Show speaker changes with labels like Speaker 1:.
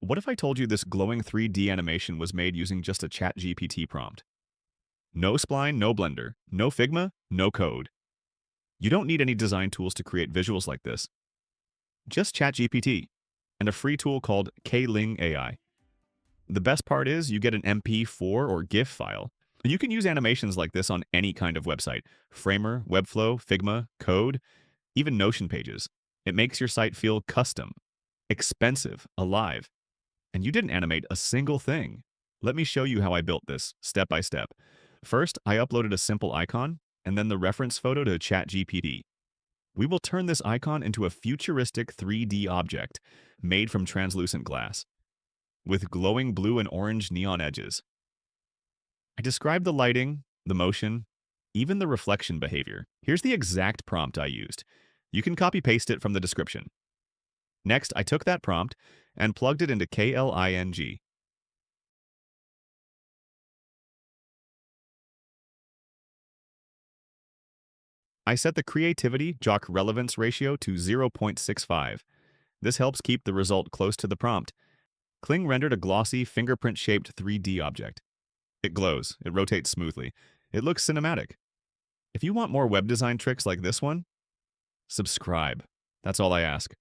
Speaker 1: What if I told you this glowing 3D animation was made using just a ChatGPT prompt? No spline, no blender, no Figma, no code. You don't need any design tools to create visuals like this. Just ChatGPT and a free tool called Kling AI. The best part is you get an MP4 or GIF file. You can use animations like this on any kind of website: Framer, Webflow, Figma, Code, even Notion pages. It makes your site feel custom, expensive, alive. And you didn't animate a single thing. Let me show you how I built this, step by step. First, I uploaded a simple icon, and then the reference photo to ChatGPT. We will turn this icon into a futuristic 3D object made from translucent glass, with glowing blue and orange neon edges. I described the lighting, the motion, even the reflection behavior. Here's the exact prompt I used. You can copy-paste it from the description. Next, I took that prompt and plugged it into Kling. I set the creativity jock relevance ratio to 0.65. This helps keep the result close to the prompt. Kling rendered a glossy, fingerprint-shaped 3D object. It glows, it rotates smoothly, it looks cinematic. If you want more web design tricks like this one, subscribe. That's all I ask.